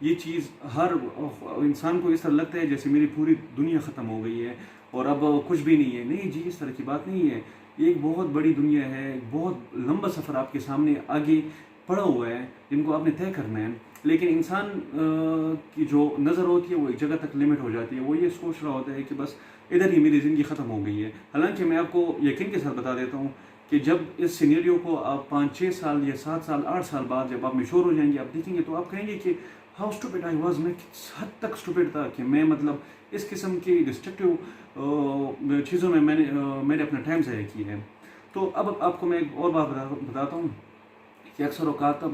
یہ چیز ہر انسان کو اس طرح لگتا ہے جیسے میری پوری دنیا ختم ہو گئی ہے اور اب کچھ بھی نہیں ہے. نہیں جی، اس طرح کی بات نہیں ہے. یہ ایک بہت بڑی دنیا ہے، ایک بہت لمبا سفر آپ کے سامنے آگے پڑا ہوا ہے جن کو آپ نے طے کرنا ہے. لیکن انسان کی جو نظر ہوتی ہے وہ ایک جگہ تک لمٹ ہو جاتی ہے. وہ یہ سوچ رہا ہوتا ہے کہ بس ادھر ہی میری زندگی ختم ہو گئی ہے. حالانکہ میں آپ کو یقین کے ساتھ بتا دیتا ہوں کہ جب اس سینیریو کو آپ 5-6 سال یا 7 سال 8 سال بعد جب آپ میچور ہو جائیں گے، آپ دیکھیں گے تو آپ کہیں گے کہ ہاؤ اسٹوپڈ آئی واز. میں کس حد تک اسٹوپڈ تھا کہ میں مطلب اس قسم کی ڈسٹرکٹیو چیزوں میں نے اپنا ٹائم ضائع کیا ہے. تو اب آپ کو میں ایک اور بات بتاتا ہوں کہ اکثر اوقات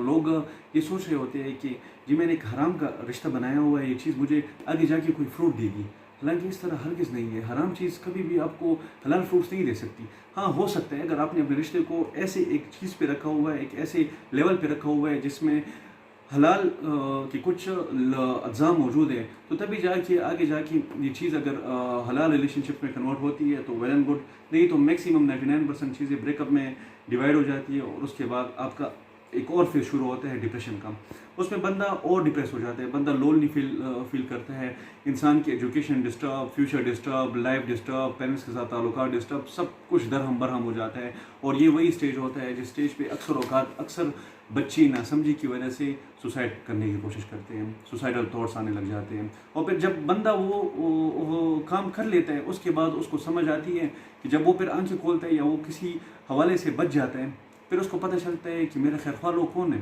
لوگ یہ سوچ رہے ہوتے ہیں کہ جی میں نے ایک حرام کا رشتہ بنایا ہوا ہے، یہ چیز مجھے آگے جا کے کوئی فروٹ دے گی. حالانکہ اس طرح ہرگز نہیں ہے. حرام چیز کبھی بھی آپ کو حلال فروٹس نہیں دے سکتی. ہاں ہو سکتا ہے اگر آپ نے اپنے رشتے کو ایسے ایک چیز پہ رکھا ہوا ہے، ایک ایسے لیول پہ رکھا ہوا ہے جس میں حلال کی کچھ اجزاء موجود ہیں، تو تبھی جا کے آگے جا کے یہ چیز اگر حلال ریلیشن شپ میں کنورٹ ہوتی ہے تو ویل اینڈ گڈ. نہیں تو میکسیمم 99% چیزیں بریک اپ میں ڈیوائڈ ہو جاتی ہے اور اس کے بعد آپ کا ایک اور فیز شروع ہوتا ہے ڈپریشن کا. اس میں بندہ اور ڈپریس ہو جاتا ہے، بندہ لونلی فیل کرتا ہے. انسان کی education disturb, future disturb, life disturb, parents کے ساتھ تعلقات ڈسٹرب، سب کچھ درہم برہم ہو جاتا ہے. اور یہ وہی اسٹیج ہوتا ہے جس اسٹیج پہ اکثر بچے ناسمجھی کی وجہ سے سوسائڈ کرنے کی کوشش کرتے ہیں، سوسائڈل تھاٹس آنے لگ جاتے ہیں. اور پھر جب بندہ وہ کام کر لیتا ہے اس کے بعد اس کو سمجھ آتی ہے کہ جب وہ پھر آنکھیں کھولتا ہے یا وہ کسی حوالے سے بچ جاتا ہے، پھر اس کو پتہ چلتا ہے کہ میرے خیر خواہ لوگ کون ہیں.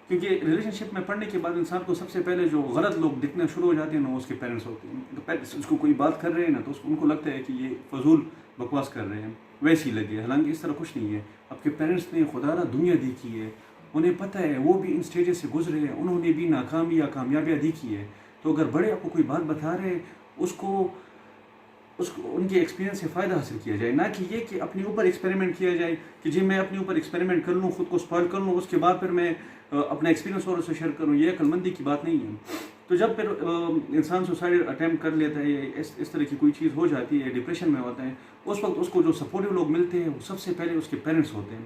کیونکہ ریلیشن شپ میں پڑھنے کے بعد انسان کو سب سے پہلے جو غلط لوگ دکھنا شروع ہو جاتے ہیں نا، وہ اس کے پیرنٹس ہوتے ہیں. پیرنٹس اس کو کوئی بات کر رہے ہیں نا تو ان کو لگتا ہے کہ یہ فضول بکواس کر رہے ہیں، ویسے ہی لگے. حالانکہ اس طرح کچھ نہیں ہے. آپ کے پیرنٹس نے خدا را دنیا دیکھی ہے، انہیں پتہ ہے، وہ بھی ان سٹیجز سے گزرے ہیں، انہوں نے بھی ناکامی یا کامیابیاں دیکھی ہے. تو اگر بڑے آپ کو کوئی بات بتا رہے ہیں اس کو ان کے ایکسپیرینس سے فائدہ حاصل کیا جائے، نہ کہ یہ کہ اپنے اوپر ایکسپیریمنٹ کیا جائے کہ جی میں اپنے اوپر ایکسپیریمنٹ کر لوں، خود کو اسپائل کر لوں، اس کے بعد پھر میں اپنا ایکسپیرینس اور سے شیئر کروں. یہ عقل مندی کی بات نہیں ہے. تو جب پھر انسان سوسائڈ اٹیمپٹ کر لیتا ہے، اس طرح کی کوئی چیز ہو جاتی ہے، ڈپریشن میں ہوتا ہے، اس وقت اس کو جو سپورٹیو لوگ ملتے ہیں وہ سب سے پہلے اس کے پیرنٹس ہوتے ہیں.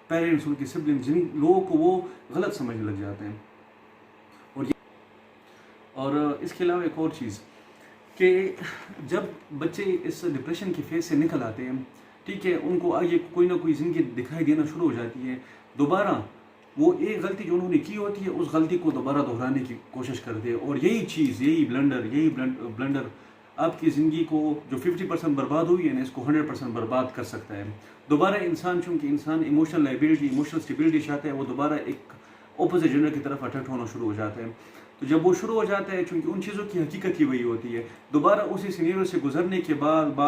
پیرنٹس، ان کے سبلنگ، جن لوگوں کو وہ غلط سمجھنے لگ جاتے ہیں. اور اس کے علاوہ ایک اور چیز کہ جب بچے اس ڈپریشن کے فیز سے نکل آتے ہیں، ٹھیک ہے، ان کو آگے کوئی نہ کوئی زندگی دکھائی دینا شروع ہو جاتی ہے. دوبارہ وہ ایک غلطی جو انہوں نے کی ہوتی ہے اس غلطی کو دوبارہ دہرانے کی کوشش کرتے ہیں. اور یہی بلنڈر آپ کی زندگی کو جو 50% برباد ہوئی ہے نا، اس کو 100% برباد کر سکتا ہے. دوبارہ انسان، چونکہ انسان ایموشنل لائبلٹی، ایموشنل اسٹیبلٹی چاہتا ہے، وہ دوبارہ ایک اپوزٹ جینڈر کی طرف اٹریکٹ ہونا شروع ہو جاتا ہے. تو جب وہ شروع ہو جاتا ہے، چونکہ ان چیزوں کی حقیقت ہی وہی ہوتی ہے، دوبارہ اسی سینیریو سے گزرنے کے بعد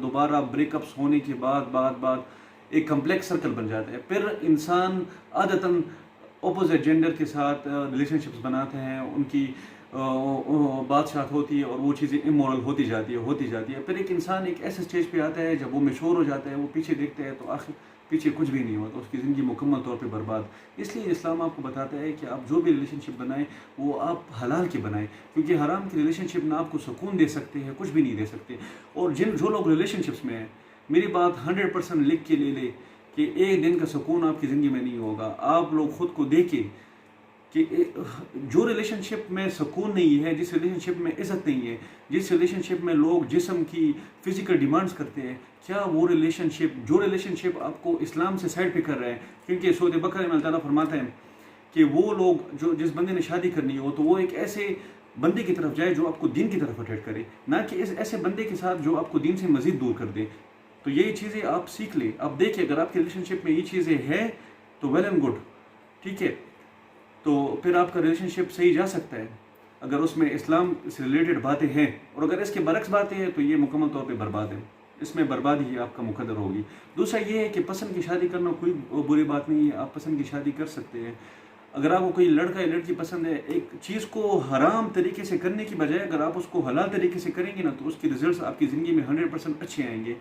دوبارہ بریک اپس ہونے کے بعد ایک کمپلیکس سرکل بن جاتا ہے. پھر انسان عادتاً اپوزٹ جینڈر کے ساتھ ریلیشن شپس بناتے ہیں، ان کی بادشاہت ہوتی ہے اور وہ چیزیں امورل ہوتی جاتی ہے. پھر ایک انسان ایک ایسے اسٹیج پہ آتا ہے جب وہ میچور ہو جاتا ہے، وہ پیچھے دیکھتا ہے تو آخر پیچھے کچھ بھی نہیں ہوتا، اس کی زندگی مکمل طور پہ برباد. اس لیے اسلام آپ کو بتاتا ہے کہ آپ جو بھی ریلیشن شپ بنائیں وہ آپ حلال کے بنائیں، کیونکہ حرام کی ریلیشن شپ نہ آپ کو سکون دے سکتے ہیں، کچھ بھی نہیں دے سکتے. اور جو لوگ ریلیشن شپس میں ہیں، میری بات 100% لکھ کے لے لے کہ ایک دن کا سکون آپ کی زندگی میں نہیں ہوگا. آپ لوگ خود کو دیکھیں کہ جو ریلیشن شپ میں سکون نہیں ہے، جس ریلیشن شپ میں عزت نہیں ہے، جس ریلیشن شپ میں لوگ جسم کی فزیکل ڈیمانڈز کرتے ہیں، کیا وہ ریلیشن شپ آپ کو اسلام سے سائڈ پہ کر رہا ہے؟ کیونکہ سورۃ بقرہ میں اللہ تعالیٰ فرماتا ہے کہ وہ لوگ جس بندے نے شادی کرنی ہو تو وہ ایک ایسے بندے کی طرف جائے جو آپ کو دین کی طرف اٹریکٹ کرے، نہ کہ ایسے بندے کے ساتھ جو آپ کو دین سے مزید دور کر دے. تو یہی چیزیں آپ سیکھ لیں. آپ دیکھیں اگر آپ کی ریلیشن شپ میں یہ چیزیں ہیں تو ویل اینڈ گڈ، ٹھیک ہے، تو پھر آپ کا ریلیشن شپ صحیح جا سکتا ہے اگر اس میں اسلام سے ریلیٹڈ باتیں ہیں. اور اگر اس کے برعکس باتیں ہیں تو یہ مکمل طور پہ برباد ہے، اس میں بربادی ہی آپ کا مقدر ہوگی. دوسرا یہ ہے کہ پسند کی شادی کرنا کوئی بری بات نہیں ہے، آپ پسند کی شادی کر سکتے ہیں. اگر آپ کو کوئی لڑکا یا لڑکی پسند ہے، ایک چیز کو حرام طریقے سے کرنے کی بجائے اگر آپ اس کو حلال طریقے سے کریں گے نا تو اس کے ریزلٹس آپ کی زندگی میں 100% اچھے آئیں گے.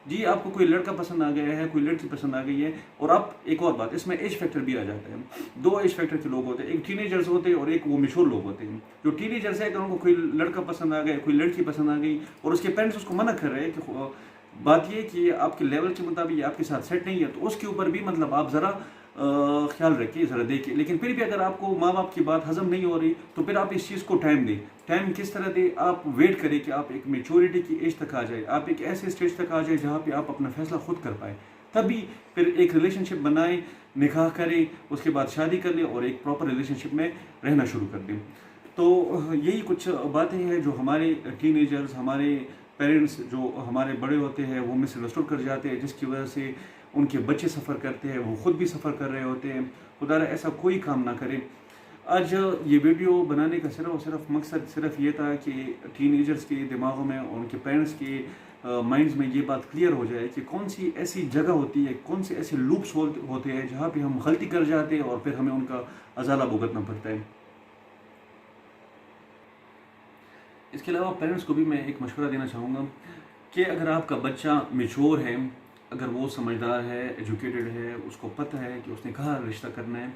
جی آپ کو کوئی لڑکا پسند آ گیا ہے، کوئی لڑکی پسند آ گئی ہے، اور آپ ایک اور بات، اس میں ایج فیکٹر بھی آ جاتا ہے. دو ایج فیکٹر کے لوگ ہوتے ہیں، ایک ٹین ایجرز ہوتے ہیں اور ایک وہ میچور لوگ ہوتے ہیں. جو ٹین ایجرز ہے اگر ان کو کوئی لڑکا پسند آ گیا، کوئی لڑکی پسند آ گئی اور اس کے پیرنٹس اس کو منع کر رہے ہیں کہ بات یہ کہ آپ کے لیول کے مطابق یہ آپ کے ساتھ سیٹ نہیں ہے، تو اس کے اوپر بھی مطلب آپ ذرا خیال رکھیے، ذرا دیکھیے. لیکن پھر بھی اگر آپ کو ماں باپ کی بات ہضم نہیں ہو رہی تو پھر آپ اس چیز کو ٹائم دیں. ٹائم کس طرح دیں؟ آپ ویٹ کریں کہ آپ ایک میچورٹی کی ایج تک آ جائے، آپ ایک ایسے اسٹیج تک آ جائے جہاں پہ آپ اپنا فیصلہ خود کر پائیں. تبھی پھر ایک ریلیشن شپ بنائیں، نکاح کریں، اس کے بعد شادی کر لیں اور ایک پراپر ریلیشن شپ میں رہنا شروع کر دیں. تو یہی کچھ باتیں ہیں جو ہمارے ٹین ایجرز، ہمارے پیرنٹس جو ہمارے بڑے ہوتے ہیں وہ مس انڈرسٹوڈ کر جاتے ہیں، جس کی وجہ سے ان کے بچے سفر کرتے ہیں، وہ خود بھی سفر کر رہے ہوتے ہیں. خدا رہا ایسا کوئی کام نہ کرے. آج یہ ویڈیو بنانے کا صرف مقصد صرف یہ تھا کہ ٹین ایجرز کے دماغوں میں اور ان کے پیرنٹس کے مائنڈز میں یہ بات کلیئر ہو جائے کہ کون سی ایسی جگہ ہوتی ہے، کون سے ایسے لوپس ہوتے ہیں جہاں پہ ہم غلطی کر جاتے ہیں اور پھر ہمیں ان کا ازالہ بھگتنا پڑتا ہے. اس کے علاوہ پیرنٹس کو بھی میں ایک مشورہ دینا چاہوں گا کہ اگر آپ کا بچہ میچور ہے، اگر وہ سمجھدار ہے، ایجوکیٹڈ ہے، اس کو پتہ ہے کہ اس نے کہاں رشتہ کرنا ہے،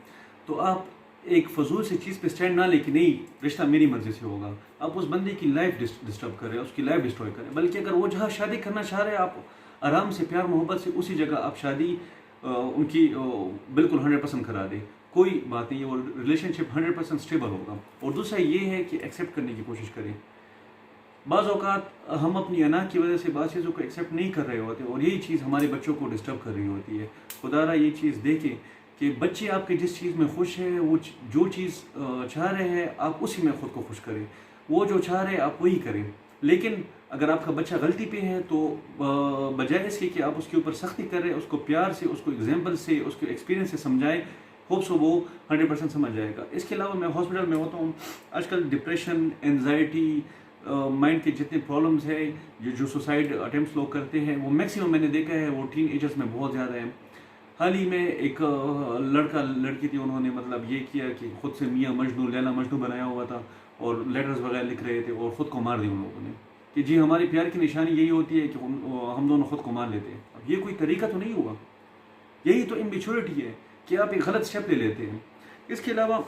تو آپ ایک فضول سی چیز پہ اسٹینڈ نہ لے کہ نہیں رشتہ میری مرضی سے ہوگا. آپ اس بندے کی لائف ڈسٹرب کر رہے ہیں، اس کی لائف ڈسٹروائے کر رہے ہیں. بلکہ اگر وہ جہاں شادی کرنا چاہ رہے ہیں، آپ آرام سے پیار محبت سے اسی جگہ آپ شادی ان کی بالکل 100% کرا دیں. کوئی بات نہیں، وہ ریلیشن شپ 100% اسٹیبل ہوگا. اور دوسرا یہ ہے کہ ایکسیپٹ کرنے کی کوشش کریں. بعض اوقات ہم اپنی انا کی وجہ سے بعض چیزوں کو ایکسیپٹ نہیں کر رہے ہوتے اور یہی چیز ہمارے بچوں کو ڈسٹرب کر رہی ہوتی ہے. خدا را یہ چیز دیکھیں کہ بچے آپ کے جس چیز میں خوش ہیں، وہ جو چیز چاہ رہے ہیں آپ اسی میں خود کو خوش کریں. وہ جو چاہ رہے ہیں آپ وہی کریں. لیکن اگر آپ کا بچہ غلطی پہ ہے تو بجائے اس کے کہ آپ اس کے اوپر سختی کریں، اس کو پیار سے، اس کو ایگزامپل سے، اس کے ایکسپیرینس سے سمجھائیں. ہوپ سو وہ 100% سمجھ جائے گا. اس کے علاوہ میں ہاسپٹل میں ہوتا ہوں، آج کل ڈپریشن، انزائٹی، مائنڈ کے جتنے پرابلمز ہیں، جو سوسائڈ اٹیمپٹس لوگ کرتے ہیں، وہ میکسیمم میں نے دیکھا ہے وہ ٹین ایجرز میں بہت زیادہ ہیں. حال ہی میں ایک لڑکی تھی، انہوں نے مطلب یہ کیا کہ خود سے میاں مجنوں، لیلا مجنوں بنایا ہوا تھا اور لیٹرز وغیرہ لکھ رہے تھے اور خود کو مار دیا ان لوگوں نے کہ جی ہماری پیار کی نشانی یہی ہوتی ہے کہ ہم دونوں خود کو مار لیتے ہیں. اب یہ کوئی طریقہ تو نہیں ہوا. یہی تو اممیچورٹی ہے کہ آپ ایک غلط اسٹیپ لے لیتے ہیں. اس کے علاوہ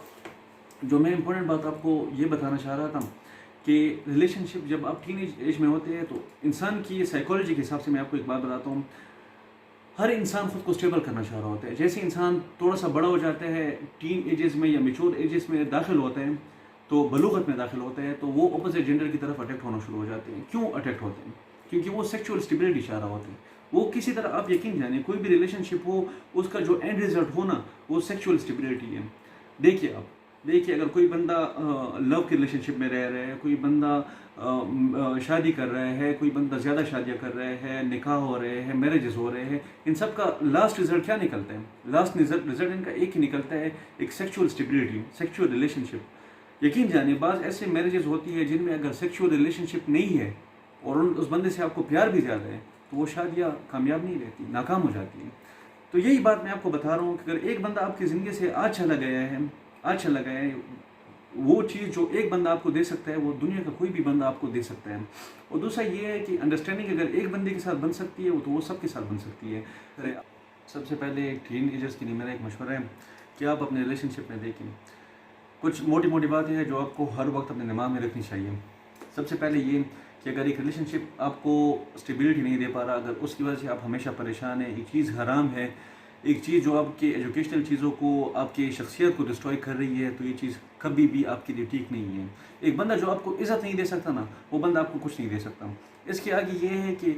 جو میں امپورٹنٹ بات آپ کو یہ بتانا چاہ رہا تھا کہ ریلیشن شپ جب آپ ٹین ایج میں ہوتے ہیں تو انسان کی سائیکالوجی کے حساب سے میں آپ کو ایک بات بتاتا ہوں. ہر انسان خود کو اسٹیبل کرنا چاہ رہا ہوتا ہے. جیسے انسان تھوڑا سا بڑا ہو جاتا ہے، ٹین ایجز میں یا میچور ایجز میں داخل ہوتا ہے، تو بلوغت میں داخل ہوتا ہے، تو وہ اپوزٹ جینڈر کی طرف اٹریکٹ ہونا شروع ہو جاتے ہیں. کیوں اٹریکٹ ہوتے ہیں؟ کیونکہ وہ سیکچوئل اسٹیبلٹی چاہ رہا ہوتا ہے. وہ کسی طرح آپ یقین جانیں کوئی بھی ریلیشن شپ ہو، اس کا جو اینڈ ریزلٹ ہونا وہ سیکچوئل اسٹیبلٹی ہے. دیکھیے اگر کوئی بندہ لو کے ریلیشن شپ میں رہ رہا ہے، کوئی بندہ شادی کر رہا ہے، کوئی بندہ زیادہ شادیاں کر رہے ہیں، نکاح ہو رہے ہیں، میرجز ہو رہے ہیں، ان سب کا لاسٹ رزلٹ کیا نکلتا ہے؟ لاسٹ رزلٹ ان کا ایک ہی نکلتا ہے، ایک سیکچوئل اسٹیبلٹی، سیکچوئل ریلیشن شپ. یقین جانیں بعض ایسے میرجز ہوتی ہے جن میں اگر سیکچوئل ریلیشن شپ نہیں ہے اور اس بندے سے آپ کو پیار بھی زیادہ ہے تو وہ شادیاں کامیاب نہیں رہتی، ناکام ہو جاتی ہیں. تو یہی بات میں آپ کو بتا رہا ہوں کہ اگر ایک بندہ آپ کی زندگی سے آج چلا گیا ہے، وہ چیز جو ایک بندہ آپ کو دے سکتا ہے وہ دنیا کا کوئی بھی بندہ آپ کو دے سکتا ہے. اور دوسرا یہ ہے کہ انڈرسٹینڈنگ اگر ایک بندے کے ساتھ بن سکتی ہے تو وہ سب کے ساتھ بن سکتی ہے. سب سے پہلے ٹین ایجرز کے لیے میرا ایک مشورہ ہے کہ آپ اپنے ریلیشن شپ میں دیکھیں کچھ موٹی باتیں ہیں جو آپ کو ہر وقت اپنے دماغ میں رکھنی چاہیے. سب سے پہلے یہ کہ اگر ایک ریلیشن شپ آپ کو اسٹیبلٹی نہیں دے پا رہا، اگر اس کی وجہ سے آپ ہمیشہ پریشان ہیں، ایک چیز حرام ہے، ایک چیز جو آپ کے ایجوکیشنل چیزوں کو، آپ کی شخصیت کو ڈسٹروائے کر رہی ہے، تو یہ چیز کبھی بھی آپ کے لیے ٹھیک نہیں ہے. ایک بندہ جو آپ کو عزت نہیں دے سکتا نا، وہ بندہ آپ کو کچھ نہیں دے سکتا. اس کے آگے یہ ہے کہ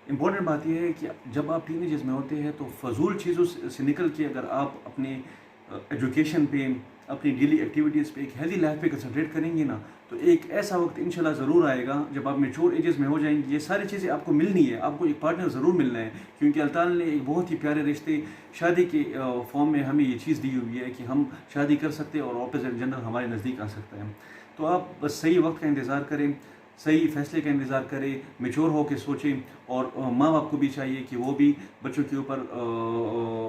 امپورٹنٹ بات یہ ہے کہ جب آپ ٹین ایجز میں ہوتے ہیں تو فضول چیزوں سے نکل کے اگر آپ اپنے ایجوکیشن پہ، اپنی ڈیلی ایکٹیویٹیز پہ، ایک ہیلدی لائف پہ کنسنٹریٹ کریں گے نا، تو ایک ایسا وقت انشاءاللہ ضرور آئے گا جب آپ میچور ایجز میں ہو جائیں گے. یہ ساری چیزیں آپ کو ملنی ہے، آپ کو ایک پارٹنر ضرور ملنا ہے، کیونکہ اللہ تعالیٰ نے ایک بہت ہی پیارے رشتے شادی کے فارم میں ہمیں یہ چیز دی ہوئی ہے کہ ہم شادی کر سکتے ہیں اور اپوزٹ جینڈر ہمارے نزدیک آ سکتا ہے. تو آپ بس صحیح وقت کا انتظار کریں، صحیح فیصلے کا انتظار کریں، میچور ہو کے سوچیں. اور ماں باپ کو بھی چاہیے کہ وہ بھی بچوں کے اوپر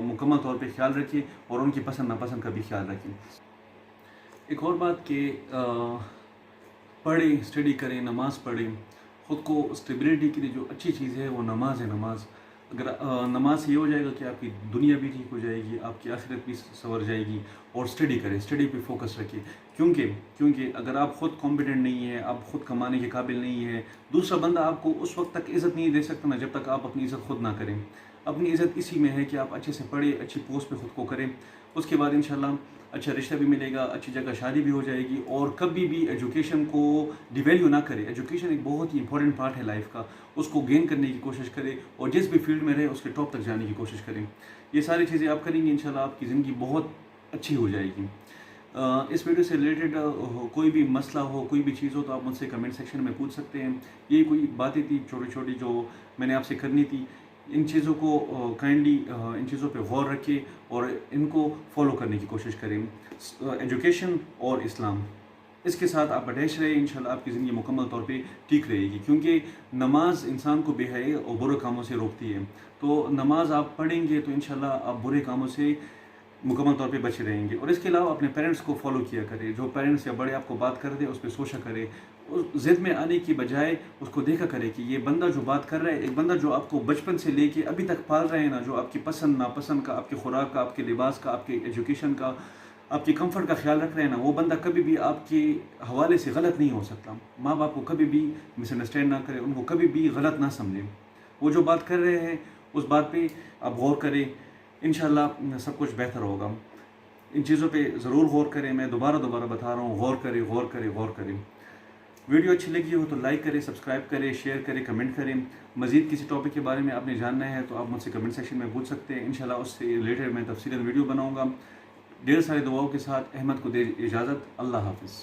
مکمل طور پہ خیال رکھیں اور ان کی پسند ناپسند کا بھی خیال رکھیں. ایک اور بات کہ پڑھیں، اسٹڈی کریں، نماز پڑھیں. خود کو اسٹیبلٹی کے لیے جو اچھی چیز ہے وہ نماز ہے. اگر نماز سے یہ ہو جائے گا کہ آپ کی دنیا بھی ٹھیک ہو جائے گی، آپ کی آخرت بھی سنور جائے گی. اور اسٹڈی کریں، اسٹڈی پہ فوکس رکھیں، کیونکہ اگر آپ خود کمپیٹنٹ نہیں ہیں، آپ خود کمانے کے قابل نہیں ہیں، دوسرا بندہ آپ کو اس وقت تک عزت نہیں دے سکتا نا جب تک آپ اپنی عزت خود نہ کریں. اپنی عزت اسی میں ہے کہ آپ اچھے سے پڑھیں، اچھی پوسٹ پہ خود کو کریں، اس کے بعد انشاءاللہ اچھا رشتہ بھی ملے گا، اچھی جگہ شادی بھی ہو جائے گی۔ اور کبھی بھی ایجوکیشن کو ڈیویلیو نہ کرے، ایجوکیشن ایک بہت ہی امپورٹنٹ پارٹ ہے لائف کا، اس کو گین کرنے کی کوشش کرے اور جس بھی فیلڈ میں رہے اس کے ٹاپ تک جانے کی کوشش کریں۔ یہ ساری چیزیں آپ کریں گے انشاءاللہ آپ کی زندگی بہت اچھی ہو جائے گی۔ اس ویڈیو سے ریلیٹڈ کوئی بھی مسئلہ ہو، کوئی بھی چیز ہو تو آپ مجھ سے کمنٹ سیکشن میں پوچھ سکتے ہیں۔ یہ کوئی باتیں تھی چھوٹی چھوٹی جو میں نے آپ سے کرنی تھی، ان چیزوں کو کائنڈلی ان چیزوں پہ غور رکھیں اور ان کو فالو کرنے کی کوشش کریں۔ ایجوکیشن اور اسلام، اس کے ساتھ آپ اٹیچ رہے، انشاءاللہ آپ کی زندگی مکمل طور پہ ٹھیک رہے گی، کیونکہ نماز انسان کو بے حیائی اور برے کاموں سے روکتی ہے۔ تو نماز آپ پڑھیں گے تو انشاءاللہ آپ برے کاموں سے مکمل طور پہ بچے رہیں گے۔ اور اس کے علاوہ اپنے پیرنٹس کو فالو کیا کرے، جو پیرنٹس یا بڑے آپ کو بات کر دیں اس پہ سوچا کرے، اس ضد میں آنے کی بجائے اس کو دیکھا کرے کہ یہ بندہ جو بات کر رہا ہے، ایک بندہ جو آپ کو بچپن سے لے کے ابھی تک پال رہے ہیں نا، جو آپ کی پسند ناپسند کا، آپ کی خوراک کا، آپ کے لباس کا، آپ کے ایجوکیشن کا، آپ کی کمفرٹ کا خیال رکھ رہے ہیں نا، وہ بندہ کبھی بھی آپ کے حوالے سے غلط نہیں ہو سکتا۔ ماں باپ کو کبھی بھی مس انڈرسٹینڈ نہ کرے، ان کو کبھی بھی غلط نہ سمجھیں۔ وہ جو بات کر رہے ہیں اس بات پہ آپ غور کریں، انشاءاللہ سب کچھ بہتر ہوگا۔ ان چیزوں پہ ضرور غور کریں، میں دوبارہ بتا رہا ہوں، غور کریں غور کریں غور کریں۔ ویڈیو اچھی لگی ہو تو لائک کریں، سبسکرائب کریں، شیئر کریں، کمنٹ کریں۔ مزید کسی ٹاپک کے بارے میں آپ نے جاننا ہے تو آپ مجھ سے کمنٹ سیکشن میں پوچھ سکتے ہیں، انشاءاللہ اس سے ریلیٹڈ میں تفصیلاً ویڈیو بناؤں گا۔ ڈھیر ساری دعاؤں کے ساتھ احمد کو دے اجازت، اللہ حافظ۔